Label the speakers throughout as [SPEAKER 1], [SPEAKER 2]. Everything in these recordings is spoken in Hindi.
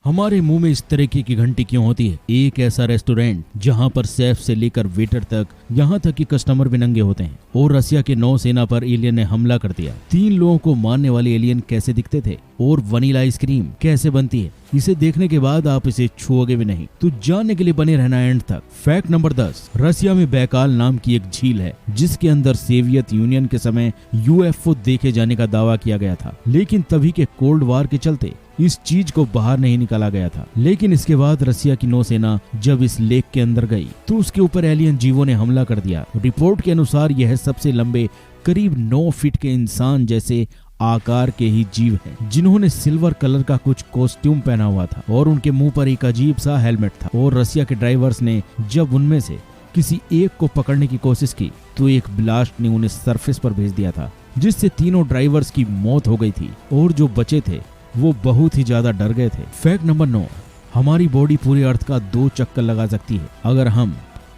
[SPEAKER 1] हमारे मुंह में इस तरीके की घंटी क्यों होती है? एक ऐसा रेस्टोरेंट जहां पर शेफ से लेकर वेटर तक, यहां तक कि कस्टमर भी नंगे होते हैं। और रसिया के नौसेना पर एलियन ने हमला कर दिया। 3 लोगों को मारने वाले एलियन कैसे दिखते थे और वनीला आइसक्रीम कैसे बनती है, इसे देखने के बाद आप इसे छुओगे भी नहीं। तो जानने के लिए बने रहना एंड तक। फैक्ट नंबर 10, रसिया में बैकाल नाम की एक झील है जिसके अंदर सोवियत यूनियन के समय यूएफओ देखे जाने का दावा किया गया था, लेकिन तभी के कोल्ड वार के चलते इस चीज को बाहर नहीं निकाला गया था। लेकिन इसके बाद रसिया की नौसेना जब इस लेक के अंदर गई तो उसके ऊपर एलियन जीवों ने हमला कर दिया। रिपोर्ट के अनुसार यह सबसे लंबे करीब 9 फीट के इंसान जैसे आकार के ही जीव हैं, जिन्होंने सिल्वर कलर का कुछ कॉस्ट्यूम पहना हुआ था और उनके मुंह पर एक अजीब सा हेलमेट था। और रसिया के ड्राइवर्स ने जब उनमें से किसी एक को पकड़ने की कोशिश की तो एक ब्लास्ट ने उन्हें सरफेस पर भेज दिया था, जिससे तीनों ड्राइवर्स की मौत हो गई थी और जो बचे थे वो बहुत ही ज्यादा डर गए थे। फैक्ट नंबर 9, हमारी बॉडी पूरे अर्थ का 2 चक्कर लगा सकती है अगर हम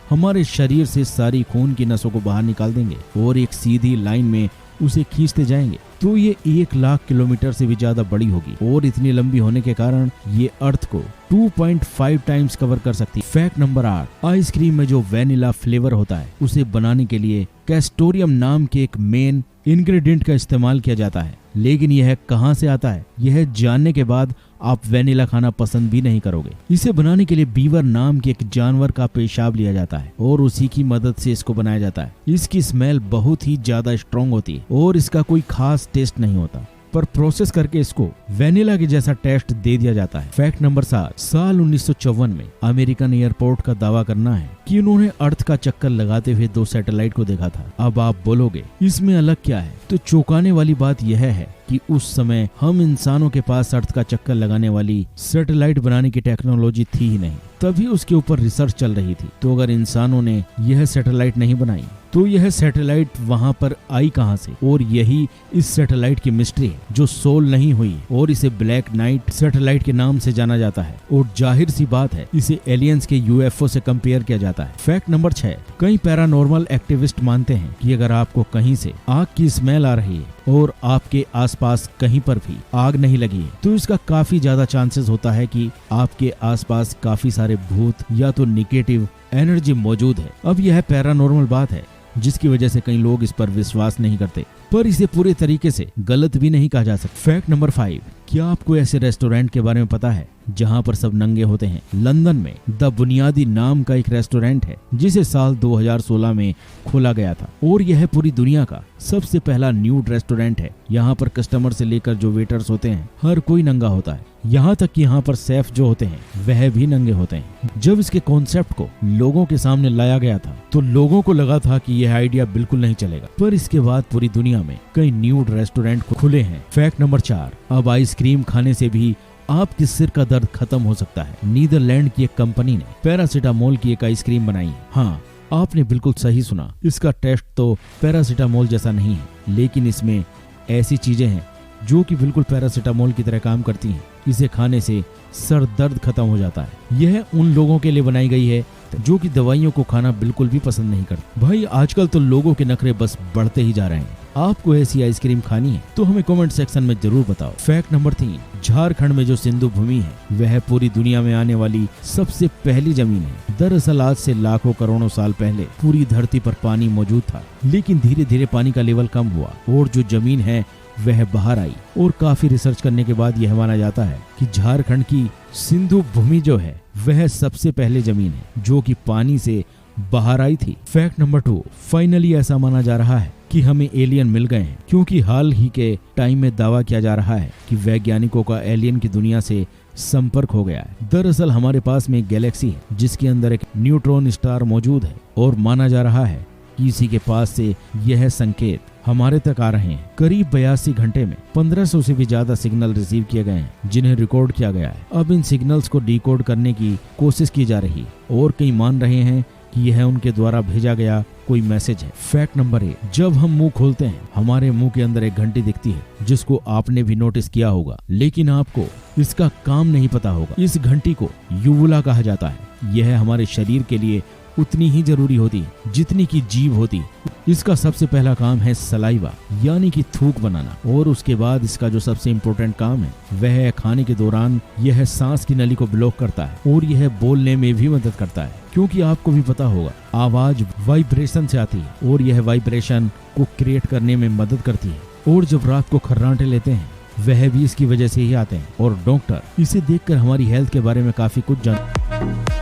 [SPEAKER 1] हमारे शरीर से सारी खून की नसों को बाहर निकाल देंगे और एक सीधी लाइन में उसे खींचते जाएंगे तो ये 1 लाख किलोमीटर से भी ज्यादा बड़ी होगी और इतनी लंबी होने के कारण ये अर्थ को 2.5 टाइम्स कवर कर सकती है। फैक्ट नंबर 8, आइसक्रीम में जो वेनिला फ्लेवर होता है उसे बनाने के लिए कैस्टोरियम नाम के एक मेन इंग्रेडिएंट का इस्तेमाल किया जाता है। लेकिन यह कहां से आता है, यह जानने के बाद आप वेनिला खाना पसंद भी नहीं करोगे। इसे बनाने के लिए बीवर नाम के एक जानवर का पेशाब लिया जाता है और उसी की मदद से इसको बनाया जाता है। इसकी स्मेल बहुत ही ज्यादा स्ट्रॉन्ग होती है और इसका कोई खास टेस्ट नहीं होता, पर प्रोसेस करके इसको वेनिला के जैसा टेस्ट दे दिया जाता है। फैक्ट नंबर 7, साल 1954 में अमेरिकन एयरपोर्ट का दावा करना है कि उन्होंने अर्थ का चक्कर लगाते हुए 2 सैटेलाइट को देखा था। अब आप बोलोगे इसमें अलग क्या है, तो चौंकाने वाली बात यह है कि उस समय हम इंसानों के पास अर्थ का चक्कर लगाने वाली सैटेलाइट बनाने की टेक्नोलॉजी थी ही नहीं, तभी उसके ऊपर रिसर्च चल रही थी। तो अगर इंसानों ने यह सैटेलाइट नहीं बनाई तो यह सैटेलाइट वहां पर आई कहां से? और यही इस सैटेलाइट की मिस्ट्री है जो सोल्व नहीं हुई और इसे ब्लैक नाइट सैटेलाइट के नाम से जाना जाता है। और जाहिर सी बात है इसे एलियंस के यूएफओ से कंपेयर किया जाता है। फैक्ट नंबर 6, कई पैरानॉर्मल एक्टिविस्ट मानते हैं कि अगर आपको कहीं से आग की स्मेल आ रही है और आपके आसपास कहीं पर भी आग नहीं लगी है तो इसका काफी ज्यादा चांसेस होता है कि आपके आसपास काफी सारे भूत या तो निगेटिव एनर्जी मौजूद है। अब यह पैरानॉर्मल बात है जिसकी वजह से कई लोग इस पर विश्वास नहीं करते, पर इसे पूरे तरीके से गलत भी नहीं कहा जा सकता। फैक्ट नंबर 5, क्या आपको ऐसे रेस्टोरेंट के बारे में पता है जहां पर सब नंगे होते हैं? लंदन में द बुनियादी नाम का एक रेस्टोरेंट है जिसे साल 2016 में खोला गया था और यह पूरी दुनिया का सबसे पहला न्यूड रेस्टोरेंट है। यहाँ पर कस्टमर से लेकर जो वेटर्स होते हैं हर कोई नंगा होता है, यहाँ तक कि यहाँ पर शेफ जो होते हैं वह भी नंगे होते हैं। जब इसके कॉन्सेप्ट को लोगों के सामने लाया गया था तो लोगों को लगा था कि यह आइडिया बिल्कुल नहीं चलेगा, पर इसके बाद पूरी दुनिया में कई न्यूड रेस्टोरेंट खुले हैं। फैक्ट नंबर 4, अब आइसक्रीम खाने से भी आपके सिर का दर्द खत्म हो सकता है। नीदरलैंड की एक कंपनी ने पैरासीटामोल की एक आइसक्रीम बनाई है। हाँ, आपने बिल्कुल सही सुना, इसका टेस्ट तो पैरासीटामोल जैसा नहीं है, लेकिन इसमें ऐसी चीजें हैं जो कि बिल्कुल पैरासीटामोल की तरह काम करती हैं। इसे खाने से सर दर्द खत्म हो जाता है। यह उन लोगों के लिए बनाई गई है जो कि दवाइयों को खाना बिल्कुल भी पसंद नहीं करते। भाई आजकल तो लोगों के नखरे बस बढ़ते ही जा रहे हैं। आपको ऐसी आइसक्रीम खानी है तो हमें कमेंट सेक्शन में जरूर बताओ। फैक्ट नंबर 3, झारखंड में जो सिंधु भूमि है वह पूरी दुनिया में आने वाली सबसे पहली जमीन है। दरअसल आज से लाखों करोड़ों साल पहले पूरी धरती पर पानी मौजूद था, लेकिन धीरे धीरे पानी का लेवल कम हुआ और जो जमीन है वह बाहर आई। और काफी रिसर्च करने के बाद यह माना जाता है कि झारखंड की सिंधु भूमि जो है वह सबसे पहले जमीन है जो कि पानी से बाहर आई थी। फैक्ट नंबर 2, फाइनली ऐसा माना जा रहा है कि हमें एलियन मिल गए हैं, क्योंकि हाल ही के टाइम में दावा किया जा रहा है कि वैज्ञानिकों का एलियन की दुनिया से संपर्क हो गया है। दरअसल हमारे पास में एक गैलेक्सी है जिसके अंदर एक न्यूट्रॉन स्टार मौजूद है और माना जा रहा है कि इसी के पास से यह संकेत हमारे तक आ रहे हैं। करीब 82 घंटे में 1500 से भी ज्यादा सिग्नल रिसीव किए गए हैं जिन्हें रिकॉर्ड किया गया है। अब इन सिग्नल्स को डिकोड करने की कोशिश की जा रही है और कई मान रहे हैं कि यह उनके द्वारा भेजा गया कोई मैसेज है। फैक्ट नंबर 1, जब हम मुंह खोलते हैं हमारे मुंह के अंदर एक घंटी दिखती है जिसको आपने भी नोटिस किया होगा, लेकिन आपको इसका काम नहीं पता होगा। इस घंटी को यूवुला कहा जाता है। यह हमारे शरीर के लिए उतनी ही जरूरी होती है जितनी की जीभ होती। इसका सबसे पहला काम है सलाइवा यानी कि थूक बनाना, और उसके बाद इसका जो सबसे इम्पोर्टेंट काम है वह है खाने के दौरान यह सांस की नली को ब्लॉक करता है और यह बोलने में भी मदद करता है, क्योंकि आपको भी पता होगा आवाज वाइब्रेशन से आती है और यह वाइब्रेशन को क्रिएट करने में मदद करती है। और जब रात को खर्राटे लेते हैं वह भी इसकी वजह से ही आते हैं। और डॉक्टर इसे देखकर हमारी हेल्थ के बारे में काफी कुछ जान